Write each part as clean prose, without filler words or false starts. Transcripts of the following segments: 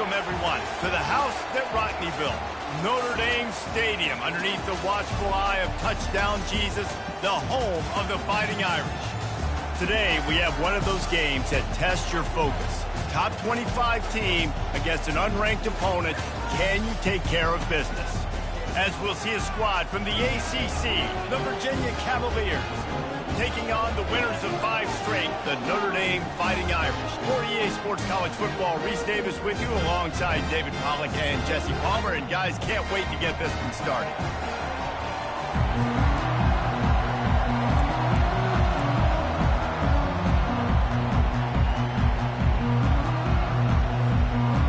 Welcome, everyone, to the house that Rockney built. Notre Dame Stadium, underneath the watchful eye of Touchdown Jesus, the home of the Fighting Irish. Today, we have one of those games that tests your focus. Top 25 team against an unranked opponent. Can you take care of business? As we'll see a squad from the ACC, the Virginia Cavaliers, taking on the winners of 5 straight, the Notre Dame Fighting Irish. For EA Sports College Football, Reese Davis with you alongside David Pollack and Jesse Palmer. And guys, can't wait to get this one started.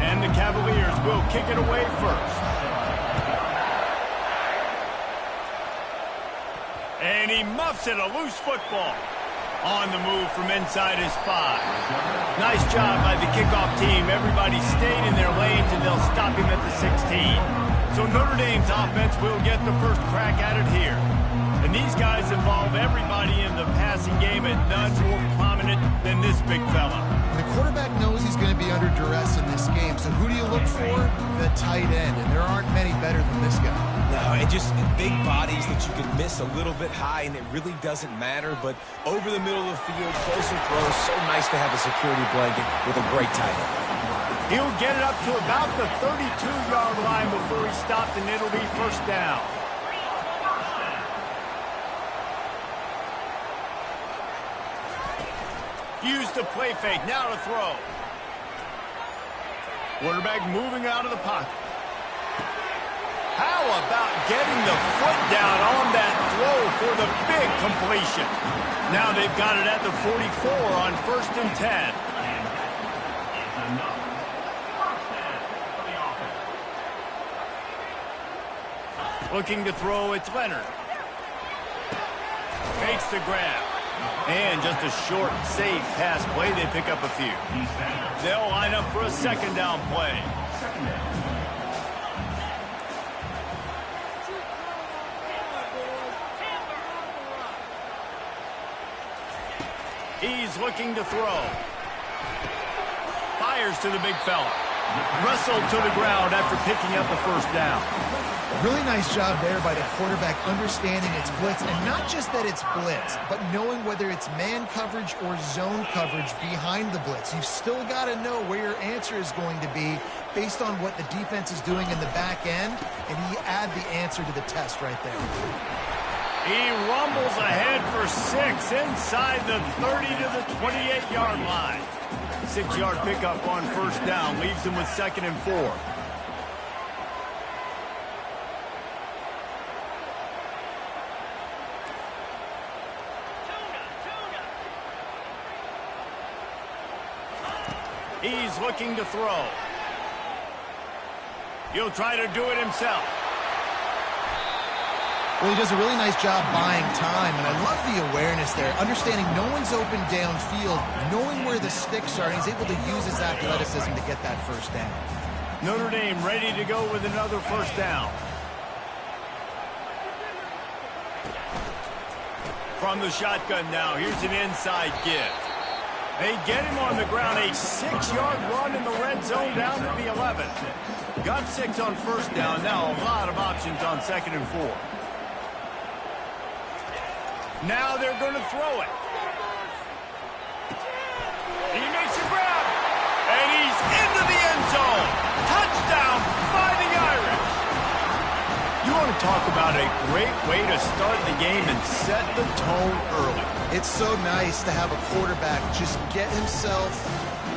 And the Cavaliers will kick it away first. And he muffs it, a loose football. On the move from inside his 5. Nice job by the kickoff team. Everybody stayed in their lanes, and they'll stop him at the 16. So Notre Dame's offense will get the first crack at it here. And these guys involve everybody in the passing game, and none more prominent than this big fella. The quarterback knows he's going to be under duress in this game. So who do you look for? The tight end. And there aren't many better than this guy. No, and just big bodies that you can miss a little bit high, and it really doesn't matter. But over the middle of the field, closer throws, so nice to have a security blanket with a great tight end. He'll get it up to about the 32-yard line before he stopped, and it'll be first down. Use the play fake, now to throw. Quarterback moving out of the pocket. How about getting the foot down on that throw for the big completion? Now they've got it at the 44 on 1st and 10. Looking to throw, it's Leonard. Fakes the grab. And just a short, safe pass play. They pick up a few. They'll line up for a 2nd down play. He's looking to throw. Fires to the big fella. Wrestled to the ground after picking up the 1st down. Really nice job there by the quarterback understanding it's blitz, and not just that it's blitz, but knowing whether it's man coverage or zone coverage behind the blitz. You've still got to know where your answer is going to be based on what the defense is doing in the back end, and you add the answer to the test right there. He rumbles ahead for 6 inside the 30 to the 28-yard line. 6-yard pickup on 1st down leaves him with 2nd and 4. He's looking to throw. He'll try to do it himself. Well, he does a really nice job buying time, and I love the awareness there, understanding no one's open downfield, knowing where the sticks are, and he's able to use his athleticism to get that 1st down. Notre Dame ready to go with another 1st down. From the shotgun now, here's an inside give. They get him on the ground, a 6-yard run in the red zone down to the 11. Got 6 on 1st down, now a lot of options on 2nd and 4. Now they're going to throw it. He makes a grab, and he's into the end zone. Touchdown, Fighting Irish. You want to talk about a great way to start the game and set the tone early. It's so nice to have a quarterback just get himself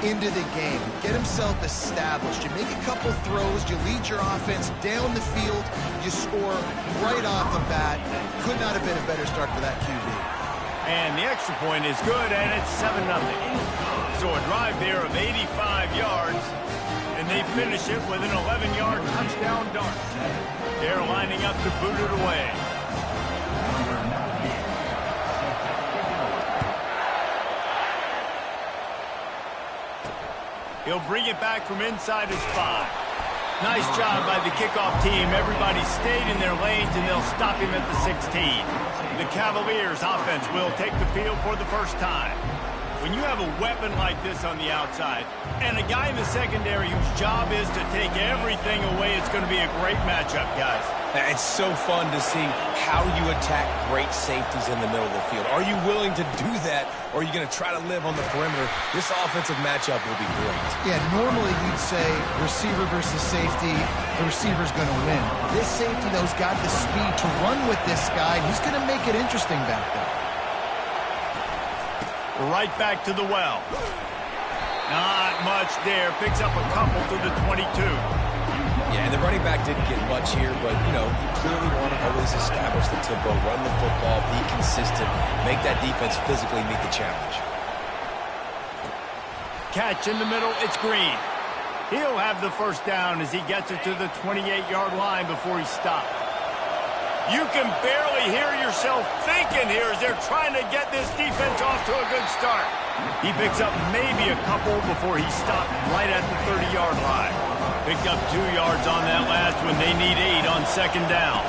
into the game, get himself established. You make a couple throws, you lead your offense down the field, you score right off the bat. Could not have been a better start for that QB. And the extra point is good, and it's 7-0. So a drive there of 85 yards, and they finish it with an 11-yard touchdown dart. They're lining up to boot it away. He'll bring it back from inside his 5. Nice job by the kickoff team. Everybody stayed in their lanes, and they'll stop him at the 16. The Cavaliers offense will take the field for the first time. When you have a weapon like this on the outside and a guy in the secondary whose job is to take everything away, it's going to be a great matchup, guys. It's so fun to see how you attack great safeties in the middle of the field. Are you willing to do that, or are you going to try to live on the perimeter? This offensive matchup will be great. Yeah, normally you'd say receiver versus safety, the receiver's going to win. This safety, though, has got the speed to run with this guy. He's going to make it interesting back there. Right back to the well. Not much there. Picks up a couple to the 22. Yeah, and the running back didn't get much here, but, you know, you clearly want to always establish the tempo, run the football, be consistent, make that defense physically meet the challenge. Catch in the middle. It's Green. He'll have the first down as he gets it to the 28-yard line before he stopped. You can barely hear yourself thinking here as they're trying to get this defense off to a good start. He picks up maybe a couple before he stopped right at the 30-yard line. Picked up 2 yards on that last one. They need 8 on second down.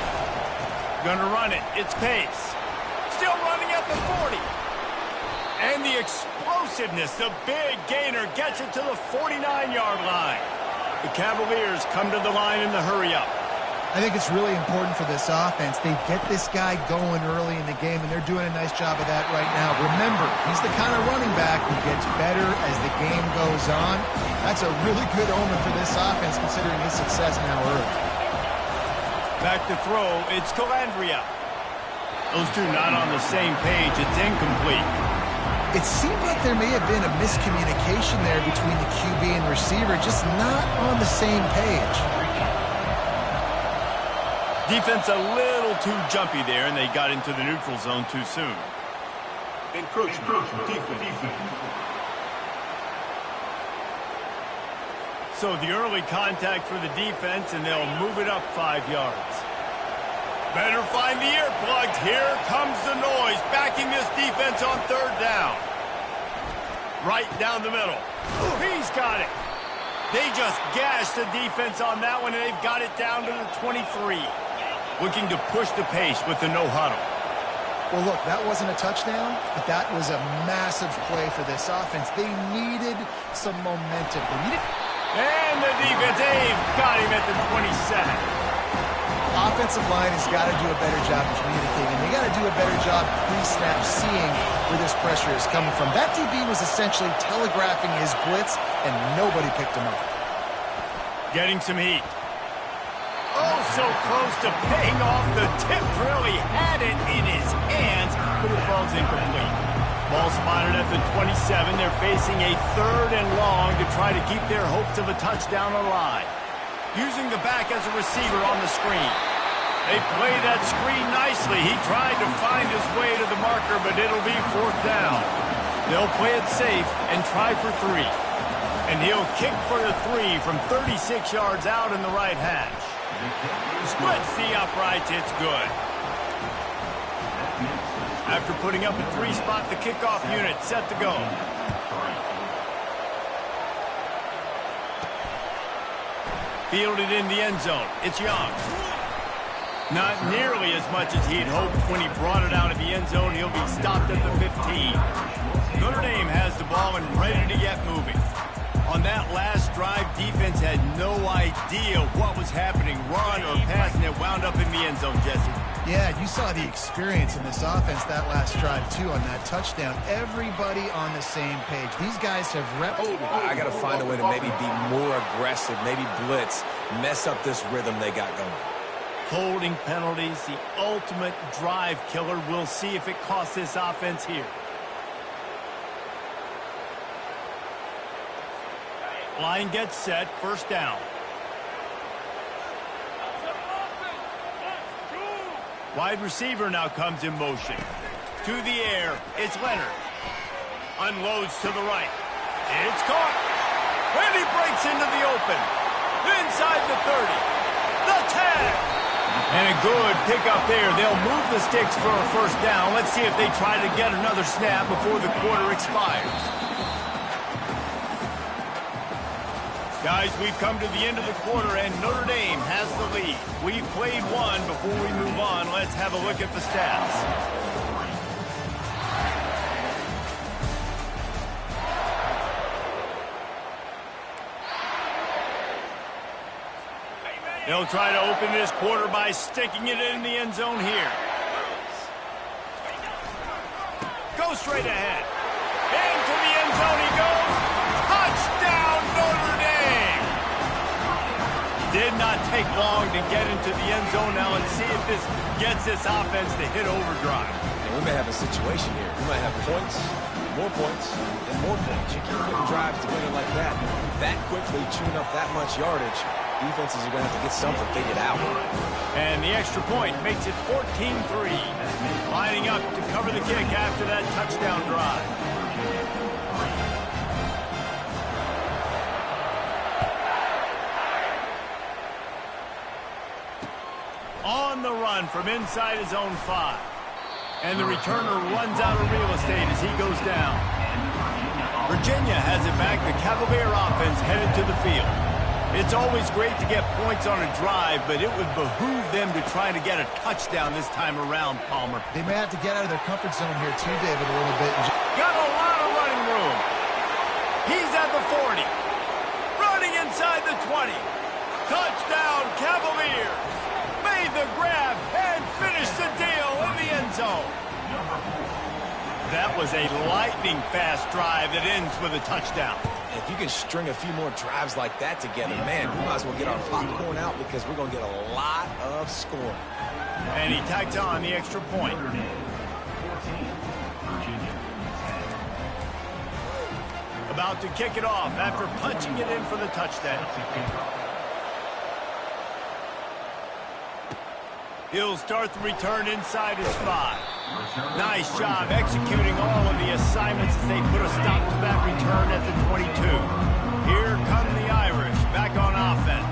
Gonna run it. It's Pace. Still running at the 40. And the explosiveness, the big gainer, gets it to the 49-yard line. The Cavaliers come to the line in the hurry-up. I think it's really important for this offense. They get this guy going early in the game, and they're doing a nice job of that right now. Remember, he's the kind of running back who gets better as the game goes on. That's a really good omen for this offense, considering his success now early. Back to throw, it's Calandria. Those two not on the same page. It's incomplete. It seemed like there may have been a miscommunication there between the QB and receiver, just not on the same page. Defense a little too jumpy there, and they got into the neutral zone too soon. Defense. So the early contact for the defense, and they'll move it up 5 yards. Better find the earplugs. Here comes the noise, backing this defense on third down. Right down the middle. He's got it. They just gashed the defense on that one, and they've got it down to the 23. Looking to push the pace with the no-huddle. Well, look, that wasn't a touchdown, but that was a massive play for this offense. They needed some momentum. And the defense, they've got him at the 27. Offensive line has got to do a better job of communicating. They got to do a better job pre-snap seeing where this pressure is coming from. That DB was essentially telegraphing his blitz, and nobody picked him up. Getting some heat. Oh, so close to paying off. The tip really had it in his hands, but it falls incomplete. Ball spotted at the 27. They're facing a 3rd and long to try to keep their hopes of a touchdown alive. Using the back as a receiver on the screen. They play that screen nicely. He tried to find his way to the marker, but it'll be 4th down. They'll play it safe and try for 3. And he'll kick for the 3 from 36 yards out in the right hash. Splits the uprights, it's good. After putting up a 3-spot, the kickoff unit set to go. Fielded in the end zone. It's Young. Not nearly as much as he'd hoped when he brought it out of the end zone. He'll be stopped at the 15. Notre Dame has the ball and ready to get moving. On that last drive, defense had no idea what was happening, run or pass, and it wound up in the end zone, Jesse. Yeah, you saw the experience in this offense that last drive, too, on that touchdown. Everybody on the same page. These guys have I got to find a way to maybe be more aggressive, maybe blitz, mess up this rhythm they got going. Holding penalties, the ultimate drive killer. We'll see if it costs this offense here. Line gets set, first down. Wide receiver now comes in motion. To the air, it's Leonard. Unloads to the right. It's caught. And he breaks into the open. Inside the 30. The tag. And a good pickup there. They'll move the sticks for a first down. Let's see if they try to get another snap before the quarter expires. Guys, we've come to the end of the quarter, and Notre Dame has the lead. We've played one. Before we move on, let's have a look at the stats. They'll try to open this quarter by sticking it in the end zone here. Go straight ahead. Into the end zone he goes. Touchdown, Notre Dame! Did not take long to get into the end zone. Now let's see if this gets this offense to hit overdrive. We may have a situation here. We might have points, more points, and more points. You keep putting drives together like that quickly, chewing up that much yardage, defenses are going to have to get something figured out. And the extra point makes it 14-3. Lining up to cover the kick after that touchdown drive. On the run from inside his own 5. And the returner runs out of real estate as he goes down. Virginia has it back. The Cavalier offense headed to the field. It's always great to get points on a drive, but it would behoove them to try to get a touchdown this time around, Palmer. They may have to get out of their comfort zone here too, David, a little bit. Got a lot of running room. He's at the 40. Running inside the 20. Touchdown, Cavaliers. Made the grab and finished the deal in the end zone. That was a lightning-fast drive that ends with a touchdown. If you can string a few more drives like that together, man, we might as well get our popcorn out because we're going to get a lot of scoring. And he tacked on the extra point. About to kick it off after punching it in for the touchdown. He'll start the return inside his 5. Nice job executing all of the assignments as they put a stop to that return at the 22. Here come the Irish back on offense.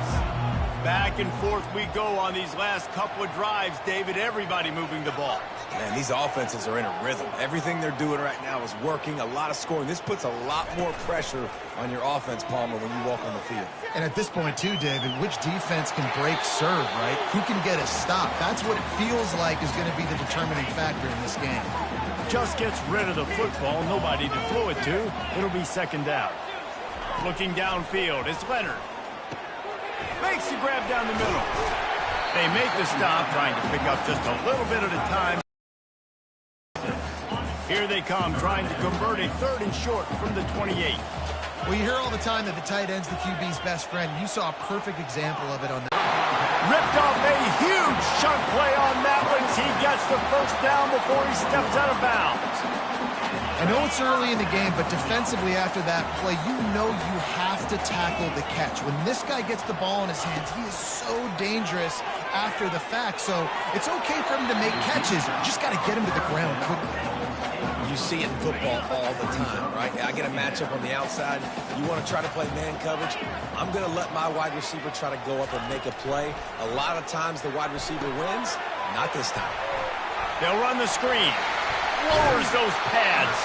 Back and forth we go on these last couple of drives, David. Everybody moving the ball. Man, these offenses are in a rhythm. Everything they're doing right now is working. A lot of scoring. This puts a lot more pressure on your offense, Palmer, when you walk on the field. And at this point, too, David, which defense can break serve, right? Who can get a stop? That's what it feels like is going to be the determining factor in this game. Just gets rid of the football. Nobody to throw it to. It'll be second down. Looking downfield, it's Leonard. Makes the grab down the middle. They make the stop, trying to pick up just a little bit at a time. Here they come, trying to convert a 3rd and short from the 28. Well, you hear all the time that the tight end's the QB's best friend. You saw a perfect example of it on that. Ripped off a huge chunk play on that one as he gets the first down before he steps out of bounds. I know it's early in the game, but defensively after that play, you know you have to tackle the catch. When this guy gets the ball in his hands, he is so dangerous after the fact. So it's okay for him to make catches. You just got to get him to the ground quickly. You see it in football all the time, right? I get a matchup on the outside. You want to try to play man coverage? I'm going to let my wide receiver try to go up and make a play. A lot of times the wide receiver wins. Not this time. They'll run the screen. Lowers those pads.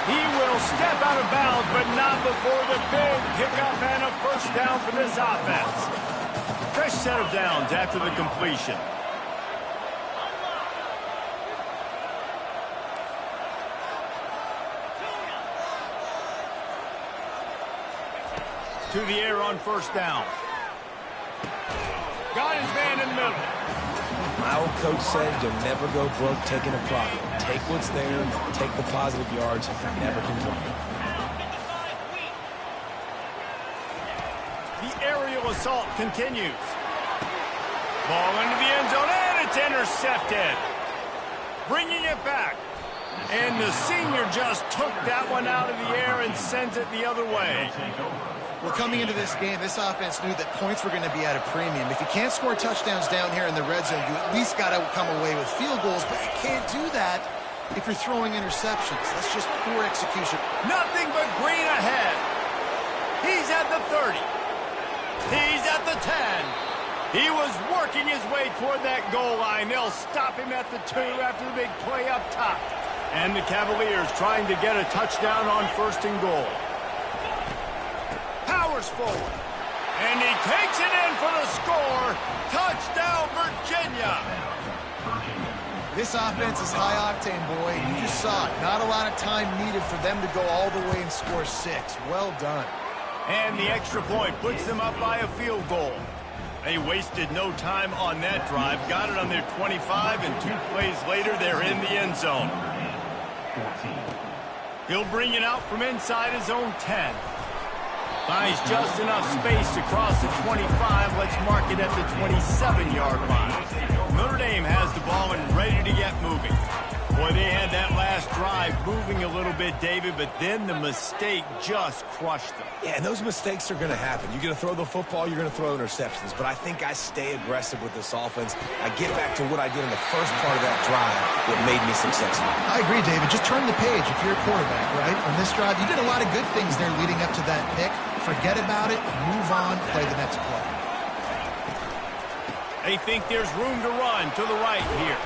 He will step out of bounds, but not before the big pickup and a first down for this offense. Fresh set of downs after the completion. To the air on first down. Got his man in the middle. My old coach said you'll never go broke taking a profit. Take what's there, take the positive yards, never complain. The aerial assault continues. Ball into the end zone, and it's intercepted. Bringing it back. And the senior just took that one out of the air and sends it the other way. Well, coming into this game, this offense knew that points were going to be at a premium. If you can't score touchdowns down here in the red zone, you at least got to come away with field goals, but you can't do that if you're throwing interceptions. That's just poor execution. Nothing but green ahead. He's at the 30. He's at the 10. He was working his way toward that goal line. They'll stop him at the 2 after the big play up top. And the Cavaliers trying to get a touchdown on first and goal. Powers forward. And he takes it in for the score. Touchdown, Virginia. This offense is high octane, boy. You just saw it. Not a lot of time needed for them to go all the way and score 6. Well done. And the extra point puts them up by a field goal. They wasted no time on that drive. Got it on their 25, and 2 plays later, they're in the end zone. He'll bring it out from inside his own 10. Finds just enough space to cross the 25. Let's mark it at the 27-yard line. Notre Dame has the ball and ready to get moving. Boy, they had that last drive moving a little bit, David, but then the mistake just crushed them. Yeah, and those mistakes are going to happen. You're going to throw the football, you're going to throw interceptions. But I think I stay aggressive with this offense. I get back to what I did in the first part of that drive that made me successful. I agree, David. Just turn the page if you're a quarterback, right? On this drive, you did a lot of good things there leading up to that pick. Forget about it, move on, play the next play. They think there's room to run to the right here.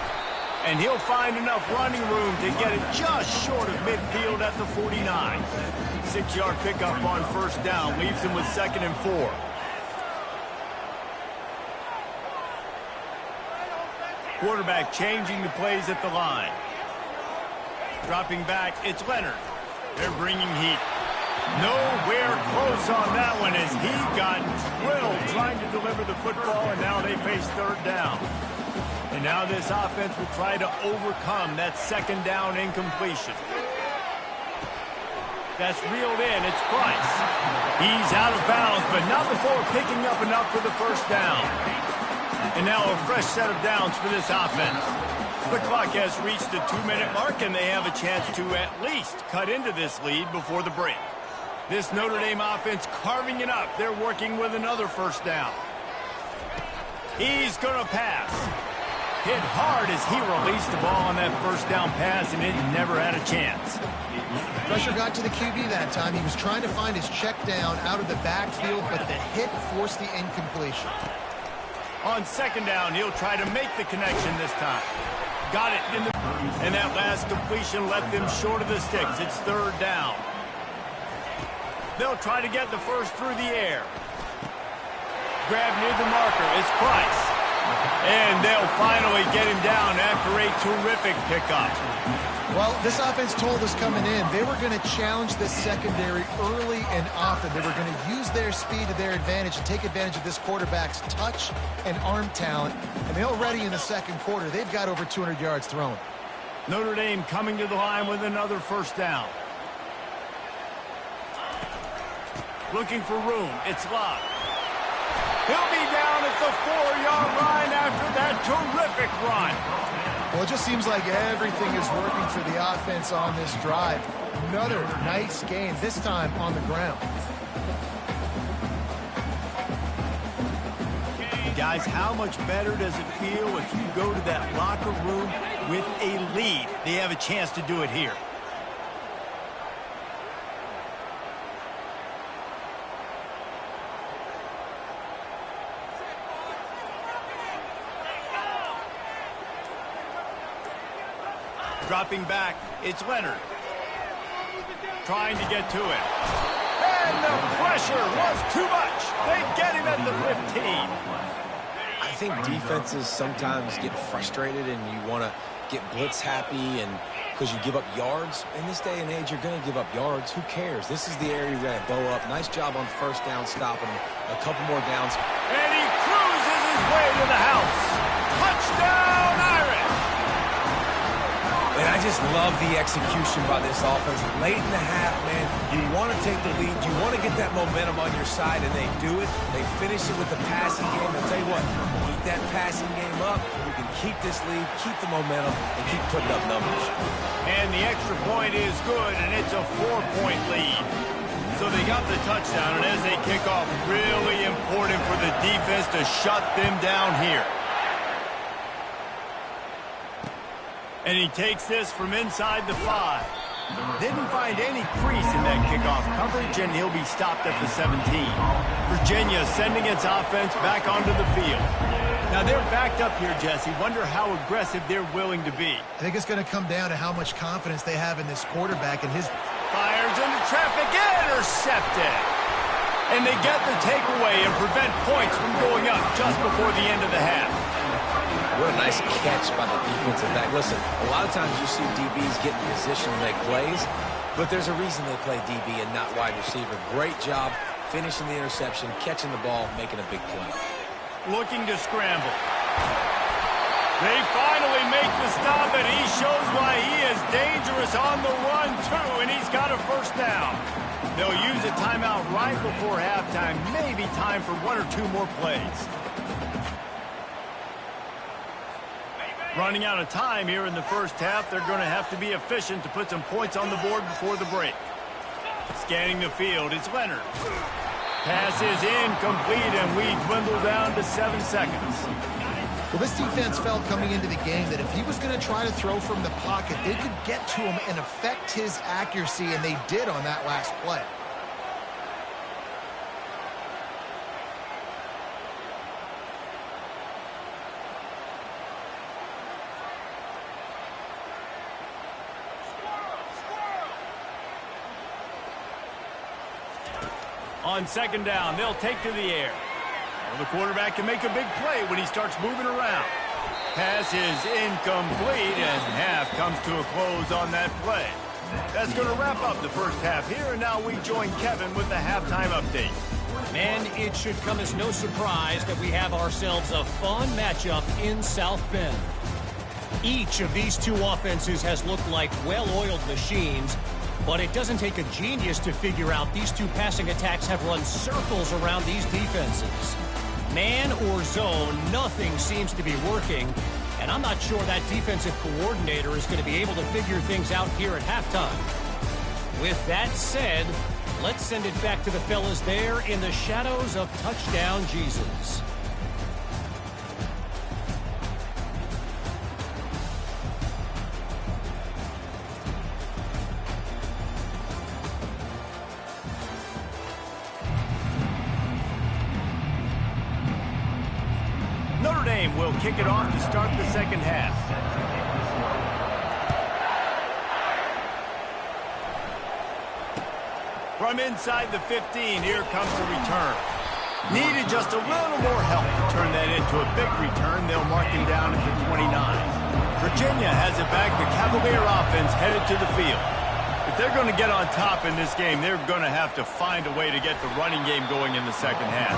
And he'll find enough running room to get it just short of midfield at the 49. 6-yard pickup on first down leaves him with 2nd and 4. Quarterback changing the plays at the line. Dropping back, it's Leonard. They're bringing heat. Nowhere close on that one as he got drilled trying to deliver the football, and now they face 3rd down. And now this offense will try to overcome that 2nd down incompletion. That's reeled in. It's Price. He's out of bounds, but not before picking up enough for the 1st down. And now a fresh set of downs for this offense. The clock has reached the 2-minute mark, and they have a chance to at least cut into this lead before the break. This Notre Dame offense carving it up. They're working with another 1st down. He's going to pass. Hit hard as he released the ball on that 1st down pass, and it never had a chance. Pressure got to the QB that time. He was trying to find his check down out of the backfield, but the hit forced the incompletion. On 2nd down, he'll try to make the connection this time. Got it in the... And that last completion left them short of the sticks. It's 3rd down. They'll try to get the first through the air. Grab near the marker. It's Price. And they'll finally get him down after a terrific pickup. Well, this offense told us coming in they were going to challenge this secondary early and often. They were going to use their speed to their advantage and take advantage of this quarterback's touch and arm talent. And already in the 2nd quarter, they've got over 200 yards thrown. Notre Dame coming to the line with another 1st down. Looking for room. It's Love. He'll be down at the 4-yard line after that terrific run. Well, it just seems like everything is working for the offense on this drive. Another nice gain, this time on the ground. Guys, how much better does it feel if you go to that locker room with a lead? They have a chance to do it here. Dropping back, it's Leonard. Trying to get to it. And the pressure was too much. They get him at the 15. I think defenses sometimes get frustrated and you want to get blitz happy and because you give up yards. In this day and age, you're going to give up yards. Who cares? This is the area you're going to bow up. Nice job on 1st down, stopping him. A couple more downs. And he cruises his way to the house. Touchdown, Irish! And I just love the execution by this offense. Late in the half, man, you want to take the lead. You want to get that momentum on your side, and they do it. They finish it with the passing game. I'll tell you what, keep that passing game up. You can keep this lead, keep the momentum, and keep putting up numbers. And the extra point is good, and it's a 4-point lead. So they got the touchdown, and as they kick off, really important for the defense to shut them down here. And he takes this from inside the 5. Didn't find any crease in that kickoff coverage, and he'll be stopped at the 17. Virginia sending its offense back onto the field. Now they're backed up here, Jesse. Wonder how aggressive they're willing to be. I think it's going to come down to how much confidence they have in this quarterback and his... Fires into traffic, intercepted. And they get the takeaway and prevent points from going up just before the end of the half. What a nice catch by the defensive back. Listen, a lot of times you see DBs get in position to make plays, but there's a reason they play DB and not wide receiver. Great job finishing the interception, catching the ball, making a big play. looking to scramble. They finally make the stop, and he shows why he is dangerous on the run, too, and he's got a first down. They'll use a timeout right before halftime, maybe time for one or two more plays. Running out of time here in the first half, they're going to have to be efficient to put some points on the board before the break. Scanning the field, it's Leonard. Pass is incomplete, and we dwindle down to 7 seconds. Well, this defense felt coming into the game that if he was going to try to throw from the pocket, they could get to him and affect his accuracy, and they did on that last play. On second down, they'll take to the air. Well, the quarterback can make a big play when he starts moving around. Pass is incomplete, and half comes to a close on that play. That's going to wrap up the first half here, and now we join Kevin with the halftime update. Man, it should come as no surprise that we have ourselves a fun matchup in South Bend. Each of these two offenses has looked like well-oiled machines, but it doesn't take a genius to figure out these two passing attacks have run circles around these defenses. Man or zone, nothing seems to be working, and I'm not sure that defensive coordinator is going to be able to figure things out here at halftime. With that said, let's send it back to the fellas there in the shadows of Touchdown Jesus. Notre Dame will kick it off to start the second half. From inside the 15, here comes the return. Needed just a little more help to turn that into a big return. They'll mark him down at the 29. Virginia has it back. The Cavalier offense headed to the field. If they're going to get on top in this game, they're going to have to find a way to get the running game going in the second half.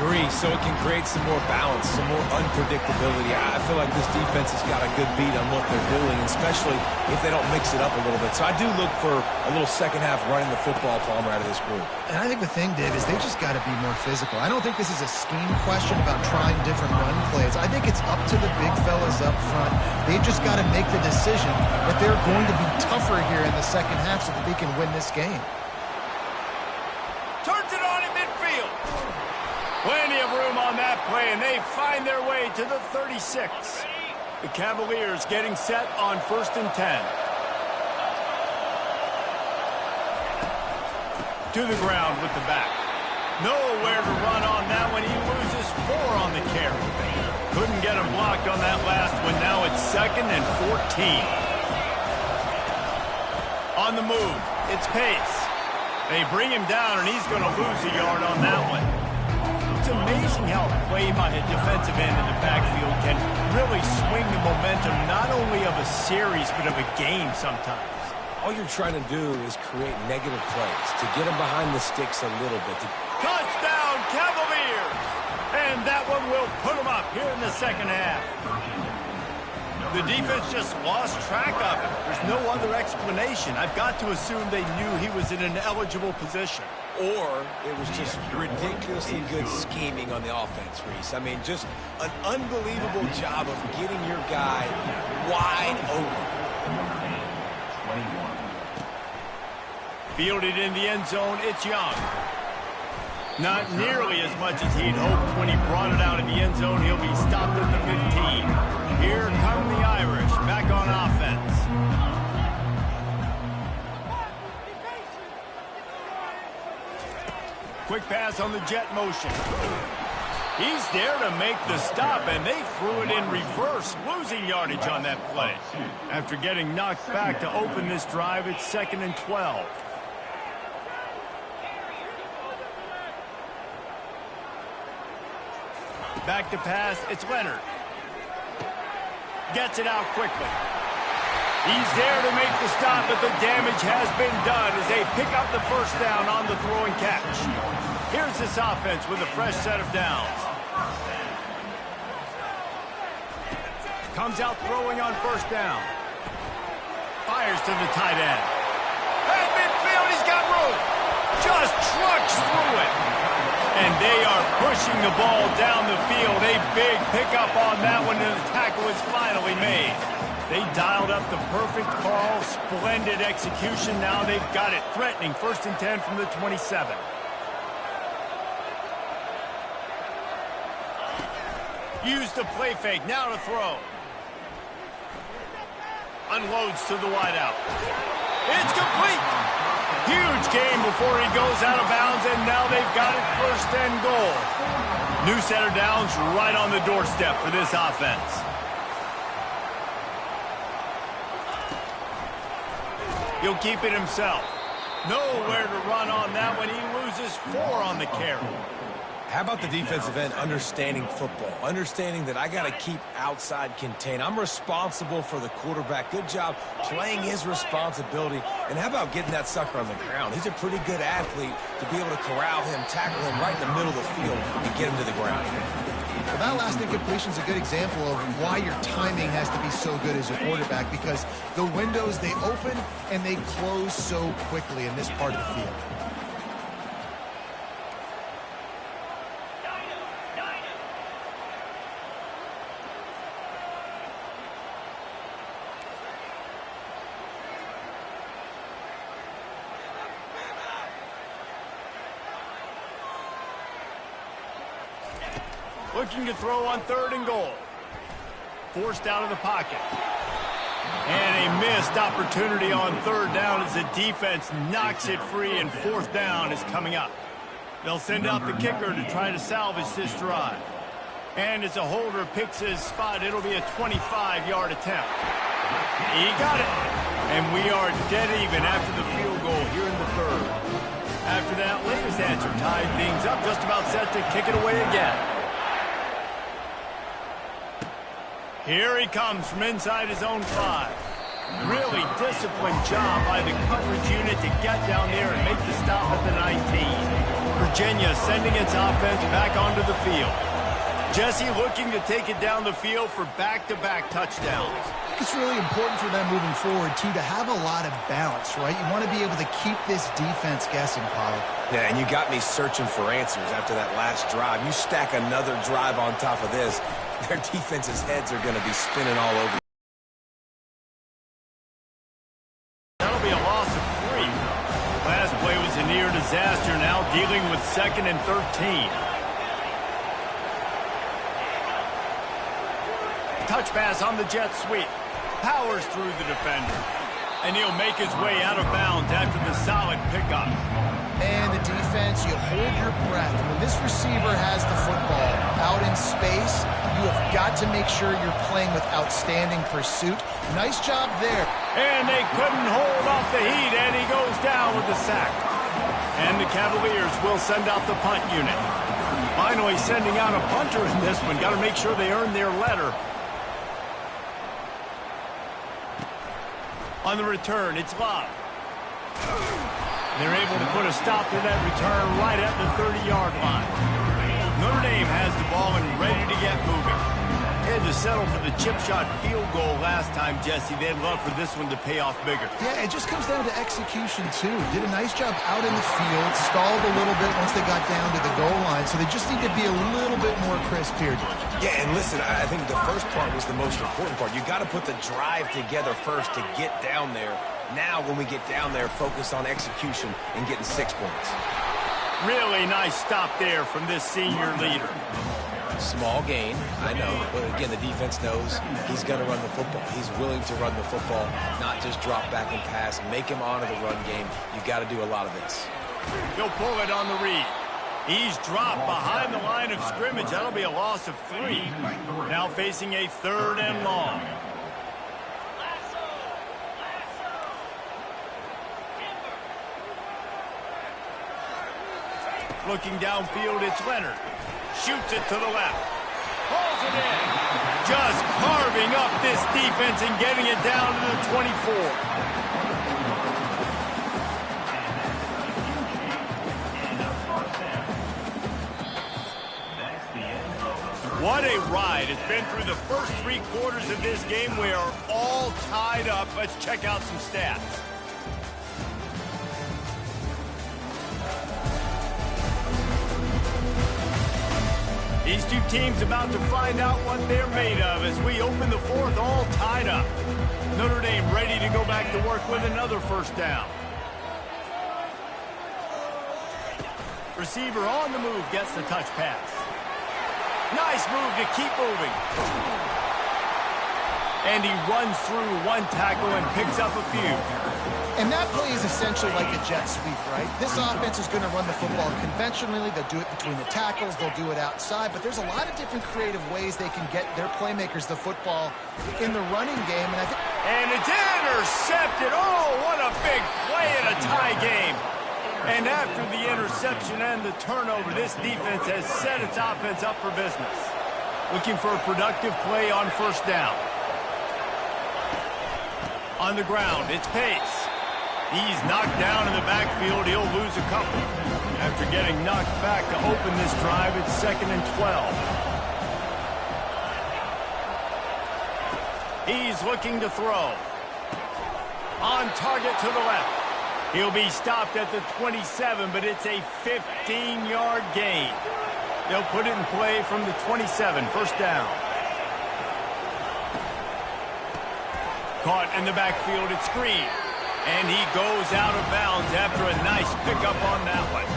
Agree, so it can create some more balance, some more unpredictability. I feel like this defense has got a good beat on what they're doing, especially if they don't mix it up a little bit. So I do look for a little second half running the football Palmer out of this group. And I think the thing, Dave, is they just got to be more physical. I don't think this is a scheme question about trying different run plays. I think it's up to the big fellas up front. They've just got to make the decision that they're going to be tougher here in the second half so that they can win this game. Turns it on in midfield. Plenty of room on that play, and they find their way to the 36. The Cavaliers getting set on 1st and 10. To the ground with the back. Nowhere to run on that one. He loses 4 on the carry. Couldn't get him blocked on that last one. Now it's 2nd and 14. On the move, it's Pace. They bring him down, and he's going to lose a yard on that one. It's amazing how a play by a defensive end in the backfield can really swing the momentum not only of a series but of a game sometimes. All you're trying to do is create negative plays, to get them behind the sticks a little bit. Touchdown, Cavaliers! And that one will put them up here in the second half. The defense just lost track of him. There's no other explanation. I've got to assume they knew he was in an eligible position. Or it was just ridiculously good scheming on the offense, Reese. I mean, just an unbelievable job of getting your guy wide open. Fielded in the end zone, it's Young. Not nearly as much as he'd hoped when he brought it out in the end zone. He'll be stopped at the 15. Here come the Irish, back on offense. Quick pass on the jet motion. He's there to make the stop, and they threw it in reverse, losing yardage on that play. After getting knocked back to open this drive, it's 2nd and 12. Back to pass, it's Leonard. Gets it out quickly. He's there to make the stop, but the damage has been done as they pick up the first down on the throwing catch. Here's this offense with a fresh set of downs. Comes out throwing on first down. Fires to the tight end. At midfield, he's got room. Just trucks through it. And they are pushing the ball down the field. A big pickup on that one, and the tackle is finally made. They dialed up the perfect call. Splendid execution. Now they've got it. Threatening 1st and 10 from the 27. Use the play fake. Now to throw. Unloads to the wideout. It's complete. Huge gain before he goes out of bounds, and now they've got it 1st and goal. New set of downs right on the doorstep for this offense. He'll keep it himself. Nowhere to run on that one. He loses 4 on the carry. How about the defensive end understanding football? Understanding that I got to keep outside contained. I'm responsible for the quarterback. Good job playing his responsibility. And how about getting that sucker on the ground? He's a pretty good athlete to be able to corral him, tackle him right in the middle of the field, and get him to the ground. Well, that last incompletion is a good example of why your timing has to be so good as a quarterback, because the windows, they open and they close so quickly in this part of the field. Looking to throw on 3rd and goal. Forced out of the pocket. And a missed opportunity on 3rd down as the defense knocks it free, and 4th down is coming up. They'll send out the kicker to try to salvage this drive. And as a holder picks his spot, it'll be a 25-yard attempt. He got it. And we are dead even after the field goal here in the 3rd. After that latest answer tied things up, just about set to kick it away again. Here he comes from inside his own 5. Really disciplined job by the coverage unit to get down there and make the stop at the 19. Virginia sending its offense back onto the field. Jesse looking to take it down the field for back-to-back touchdowns. I think it's really important for them moving forward, too, to have a lot of balance, right? You want to be able to keep this defense guessing, Paul. Yeah, and you got me searching for answers after that last drive. You stack another drive on top of this, their defense's heads are going to be spinning all over. That'll be a loss of 3. Last play was a near disaster, now dealing with 2nd and 13. Touch pass on the jet sweep. Powers through the defender. And he'll make his way out of bounds after the solid pickup. And the defense, you hold your breath. When this receiver has the football out in space, you have got to make sure you're playing with outstanding pursuit. Nice job there. And they couldn't hold off the heat, and he goes down with the sack. And the Cavaliers will send out the punt unit. Finally sending out a punter in this one. Got to make sure they earn their letter. On the return, it's Love. They're able to put a stop to that return right at the 30-yard line. Notre Dame has the ball and ready to get moving. They had to settle for the chip shot field goal last time, Jesse. They'd love for this one to pay off bigger. Yeah, it just comes down to execution, too. Did a nice job out in the field, stalled a little bit once they got down to the goal line, so they just need to be a little bit more crisp here, George. Yeah, and listen, I think the first part was the most important part. You got to put the drive together first to get down there. Now, when we get down there, focus on execution and getting 6 points. Really nice stop there from this senior leader. Small gain, I know, but again, the defense knows he's going to run the football. He's willing to run the football, not just drop back and pass, make him honor the run game. You've got to do a lot of this. He'll pull it on the read. He's dropped behind the line of scrimmage. That'll be a loss of 3. Now facing a 3rd and long. Looking downfield, it's Leonard. Shoots it to the left. Pulls it in. Just carving up this defense and getting it down to the 24. What a ride. It's been through the first 3 quarters of this game. We are all tied up. Let's check out some stats. These two teams about to find out what they're made of as we open the 4th all tied up. Notre Dame ready to go back to work with another first down. Receiver on the move gets the touch pass. Nice move to keep moving. And he runs through 1 tackle and picks up a few. And that play is essentially like a jet sweep, right? This offense is going to run the football conventionally. They'll do it between the tackles. They'll do it outside. But there's a lot of different creative ways they can get their playmakers the football in the running game. And it's intercepted. Oh, what a big play in a tie game. And after the interception and the turnover, this defense has set its offense up for business. Looking for a productive play on first down. On the ground, it's Pace. He's knocked down in the backfield. He'll lose a couple. After getting knocked back to open this drive, it's 2nd and 12. He's looking to throw. On target to the left. He'll be stopped at the 27, but it's a 15-yard gain. They'll put it in play from the 27, first down. Caught in the backfield, it's Green. And he goes out of bounds after a nice pickup on that one.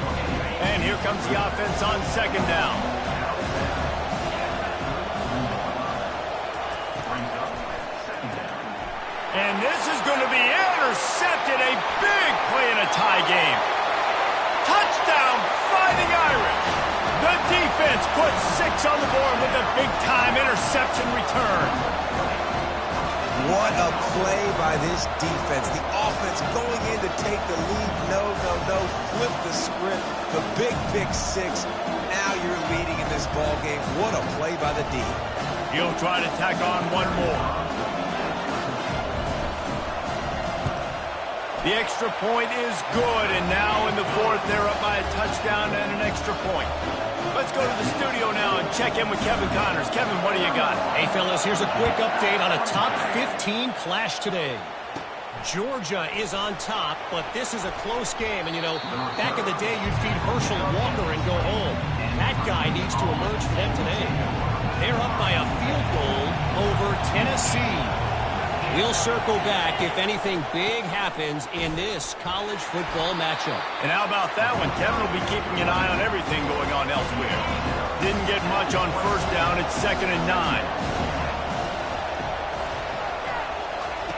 And here comes the offense on 2nd down. And this is going to be intercepted. A big play in a tie game. Touchdown, Fighting Irish. The defense puts 6 on the board with a big-time interception return. What a play by this defense. The offense going in to take the lead. No. Flip the script. The big pick 6. Now you're leading in this ball game. What a play by the D. He'll try to tack on one more. The extra point is good, and now in the 4th, they're up by a touchdown and an extra point. Let's go to the studio now and check in with Kevin Connors. Kevin, what do you got? Hey, fellas, here's a quick update on a top 15 clash today. Georgia is on top, but this is a close game. And, you know, back in the day, you'd feed Herschel Walker and go home. That guy needs to emerge for them today. They're up by a field goal over Tennessee. We'll circle back if anything big happens in this college football matchup. And how about that one? Kevin will be keeping an eye on everything going on elsewhere. Didn't get much on first down. It's 2nd and 9.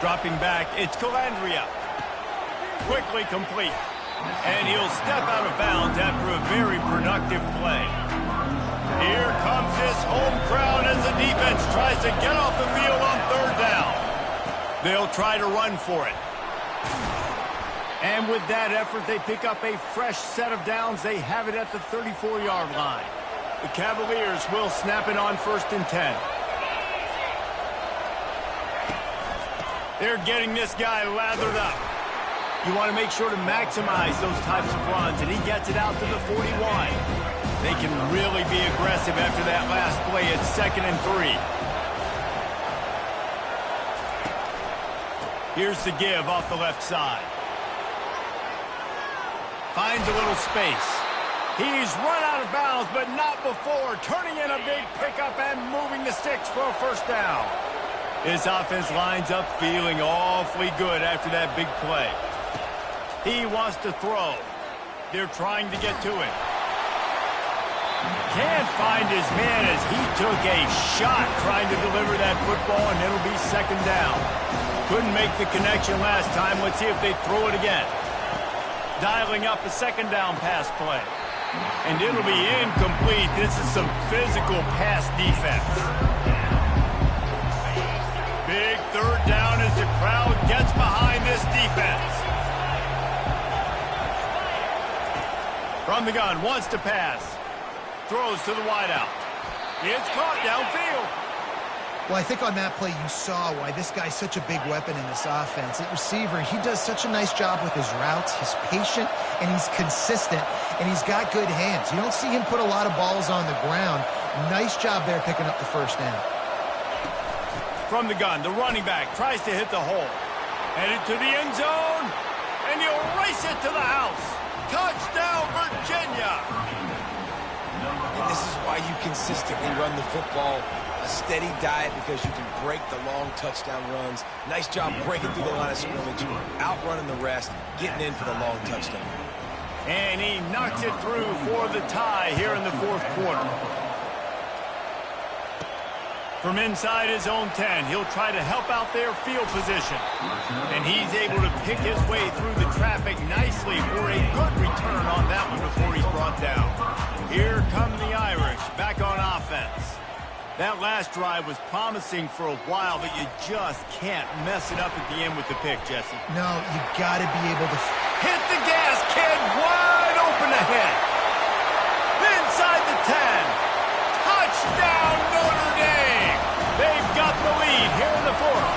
Dropping back, it's Calandria. Quickly complete. And he'll step out of bounds after a very productive play. Here comes his home crowd as the defense tries to get off the field on 3rd down. They'll try to run for it. And with that effort, they pick up a fresh set of downs. They have it at the 34-yard line. The Cavaliers will snap it on 1st and 10. They're getting this guy lathered up. You want to make sure to maximize those types of runs, and he gets it out to the 41. They can really be aggressive after that last play. It's 2nd and 3. Here's the give off the left side. Finds a little space. He's run out of bounds, but not before. Turning in a big pickup and moving the sticks for a first down. His offense lines up feeling awfully good after that big play. He wants to throw. They're trying to get to it. Can't find his man as he took a shot trying to deliver that football, and it'll be 2nd down. Couldn't make the connection last time. Let's see if they throw it again. Dialing up a 2nd down pass play. And it'll be incomplete. This is some physical pass defense. Big 3rd down as the crowd gets behind this defense. From the gun, wants to pass. Throws to the wideout. It's caught downfield. Well, I think on that play you saw why this guy's such a big weapon in this offense. At receiver, he does such a nice job with his routes. He's patient, and he's consistent, and he's got good hands. You don't see him put a lot of balls on the ground. Nice job there picking up the first down. From the gun, the running back tries to hit the hole. Headed to the end zone, and he'll race it to the house. Touchdown, Virginia! And this is why you consistently run the football. A steady diet because you can break the long touchdown runs. Nice job breaking through the line of scrimmage, outrunning the rest, getting in for the long touchdown. And he knocks it through for the tie here in the fourth quarter. From inside his own 10, he'll try to help out their field position. And he's able to pick his way through the traffic nicely for a good return on that one before he's brought down. Here come the Irish back on offense. That last drive was promising for a while, but you just can't mess it up at the end with the pick, Jesse. No, you got to be able to hit the gas, kid, wide open ahead. Inside the 10. Touchdown, Notre Dame. They've got the lead here in the fourth.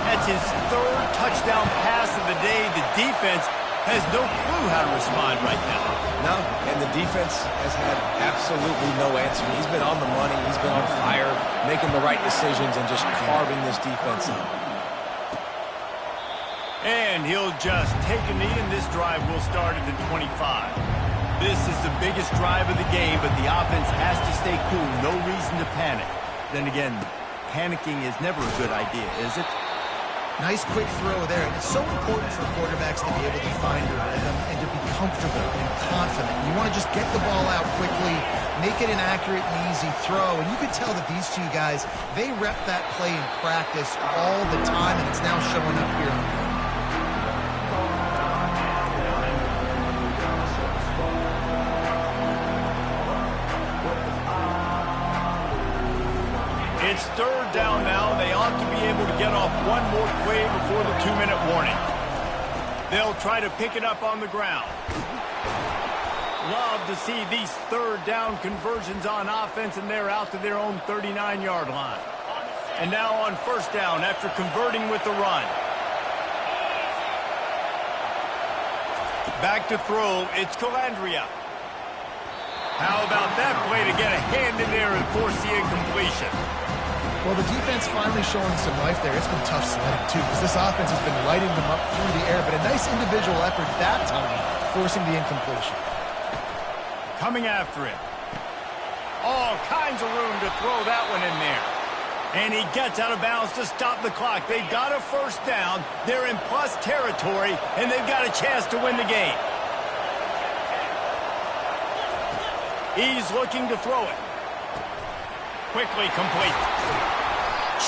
That's his third touchdown pass of the day. The defense has no clue how to respond right now. No, and the defense has had absolutely no answer. He's been on the money. He's been on fire, making the right decisions and just carving this defense up. And he'll just take a knee, and this drive will start at the 25. This is the biggest drive of the game, but the offense has to stay cool. No reason to panic. Then again, panicking is never a good idea, is it? Nice quick throw there. And it's so important for quarterbacks to be able to find their rhythm and to be comfortable and confident. You want to just get the ball out quickly, make it an accurate and easy throw. And you could tell that these two guys, they rep that play in practice all the time, and it's now showing up here. It's third down now. They ought to be able to get off one more play before the 2-minute warning. They'll try to pick it up on the ground. Love to see these third down conversions on offense, and they're out to their own 39-yard line. And now on first down after converting with the run. Back to throw, it's Calandria. How about that play to get a hand in there and force the incompletion? Well, the defense finally showing some life there. It's been tough sledding, too, because this offense has been lighting them up through the air, but a nice individual effort that time, forcing the incompletion. Coming after it. All kinds of room to throw that one in there. And he gets out of bounds to stop the clock. They've got a first down. They're in plus territory, and they've got a chance to win the game. He's looking to throw it. Quickly complete.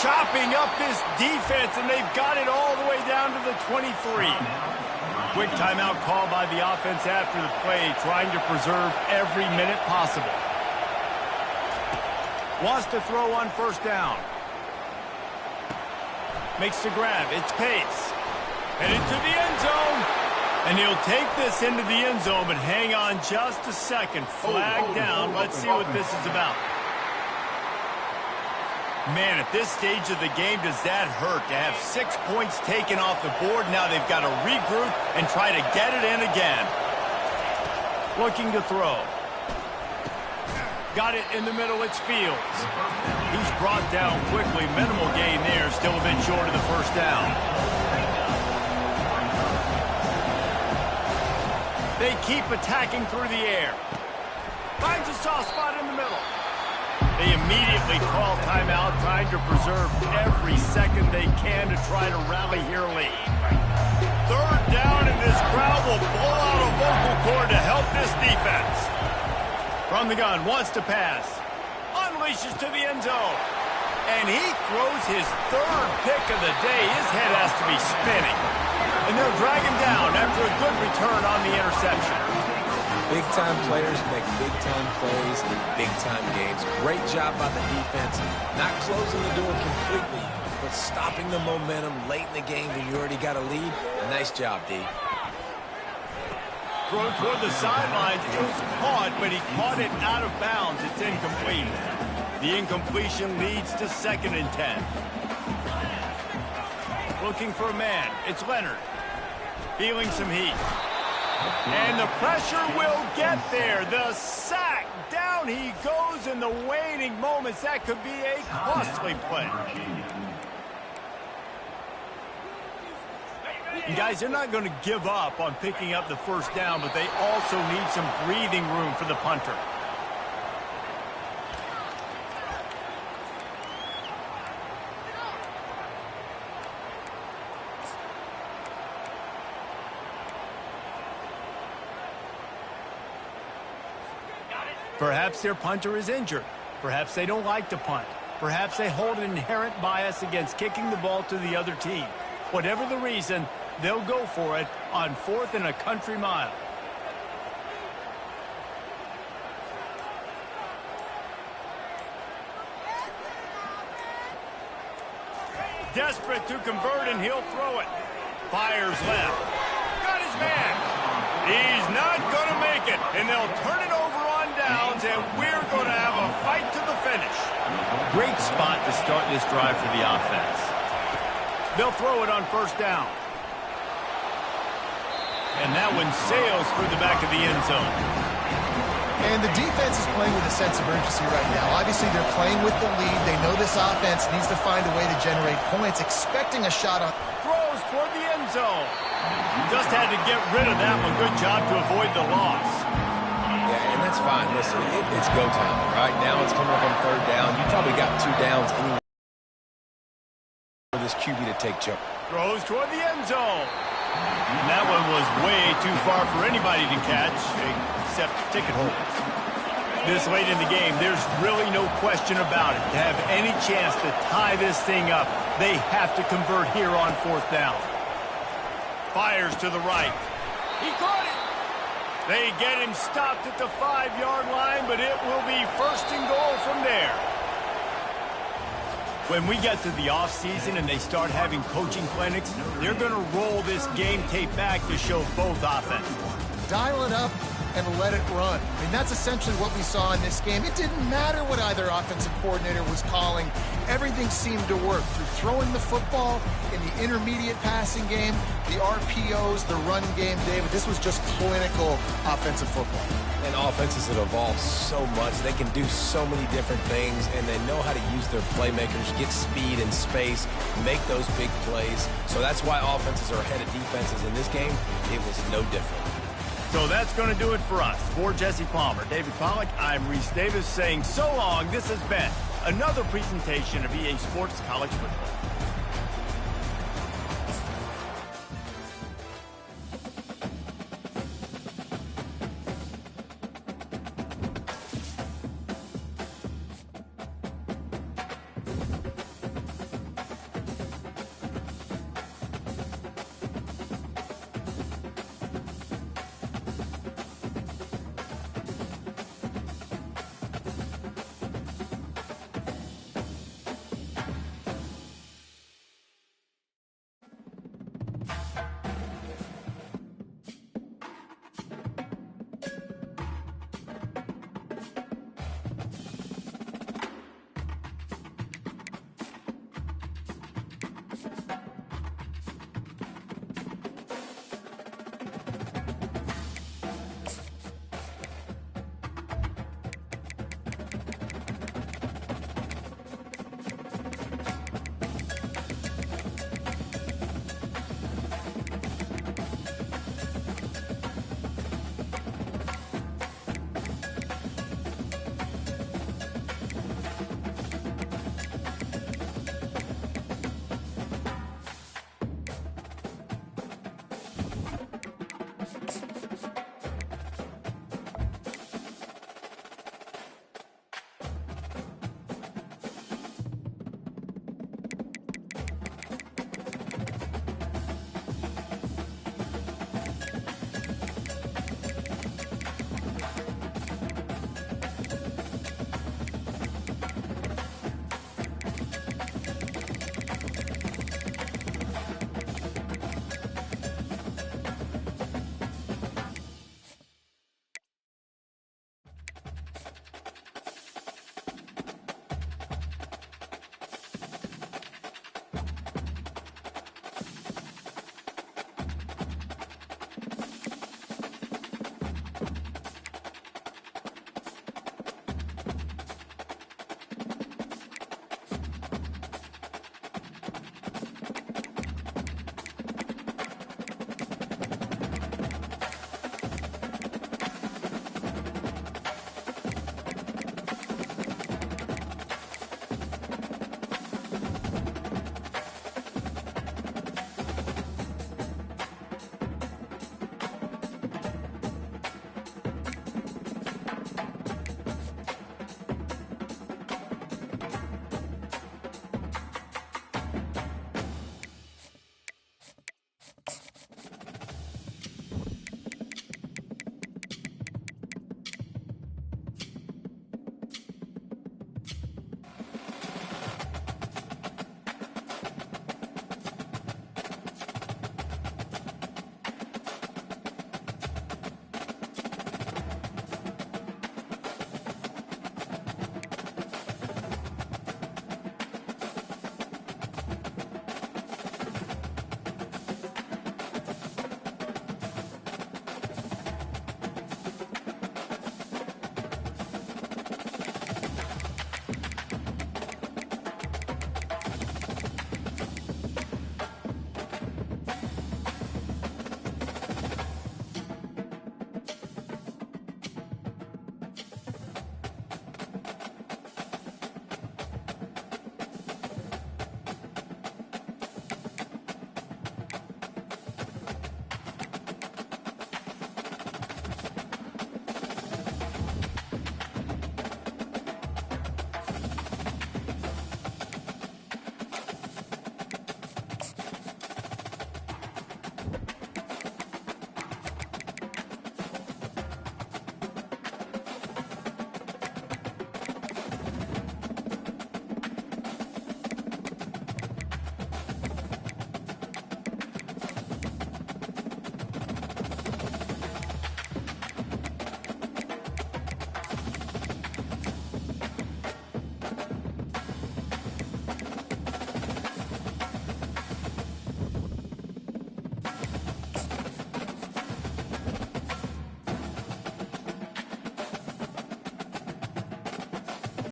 Chopping up this defense, and they've got it all the way down to the 23. Quick timeout call by the offense after the play, trying to preserve every minute possible. Wants to throw on first down. Makes the grab. It's Pace. Headed to the end zone. And he'll take this into the end zone, but hang on just a second. Flag down. Let's see what this is about. Man, at this stage of the game, does that hurt to have 6 points taken off the board? Now they've got to regroup and try to get it in again. Looking to throw. Got it in the middle, it's Fields. He's brought down quickly. Minimal gain there, still a bit short of the first down. They keep attacking through the air. Finds a soft spot in the middle. They immediately call timeout, trying to preserve every second they can to try to rally here late. Third down, and this crowd will blow out a vocal cord to help this defense. From the gun, wants to pass. Unleashes to the end zone. And he throws his third pick of the day. His head has to be spinning. And they'll drag him down after a good return on the interception. Big-time players make big-time plays in big-time games. Great job by the defense. Not closing the door completely, but stopping the momentum late in the game when you already got a lead. Nice job, D. Throw toward the sidelines. It was caught, but he caught it out of bounds. It's incomplete. The incompletion leads to 2nd and 10. Looking for a man. It's Leonard. Feeling some heat. And the pressure will get there. The sack. Down he goes in the waning moments. That could be a costly play. And guys, they're not going to give up on picking up the first down, but they also need some breathing room for the punter. Perhaps their punter is injured. Perhaps they don't like to punt. Perhaps they hold an inherent bias against kicking the ball to the other team. Whatever the reason, they'll go for it on 4th and a country mile. Desperate to convert, and he'll throw it. Fires left. Got his man. He's not going to make it, and they'll turn it over on downs, and we're going to have a fight to the finish. Great spot to start this drive for the offense. They'll throw it on 1st down. And that one sails through the back of the end zone. And the defense is playing with a sense of urgency right now. Obviously, they're playing with the lead. They know this offense needs to find a way to generate points, expecting a shot on. Throws toward the end zone. Just had to get rid of that one. Good job to avoid the loss. Yeah, and that's fine. Listen, it's go time. Right now it's coming up on 3rd down. You probably got 2 downs anyway for this QB to take Joe. Throws toward the end zone. And that one was way too far for anybody to catch, except ticket holders. This late in the game, there's really no question about it. To have any chance to tie this thing up, they have to convert here on 4th down. Fires to the right. He caught it. They get him stopped at the 5-yard line, but it will be 1st and goal from there. When we get to the offseason and they start having coaching clinics, they're going to roll this game tape back to show both offenses. Dial it up and let it run. I mean, that's essentially what we saw in this game. It didn't matter what either offensive coordinator was calling. Everything seemed to work through throwing the football in the intermediate passing game, the RPOs, the run game, David. This was just clinical offensive football. And offenses that evolve so much. They can do so many different things, and they know how to use their playmakers, get speed and space, make those big plays. So that's why offenses are ahead of defenses in this game. It was no different. So that's going to do it for us. For Jesse Palmer, David Pollack, I'm Reese Davis saying so long. This has been another presentation of EA Sports College Football.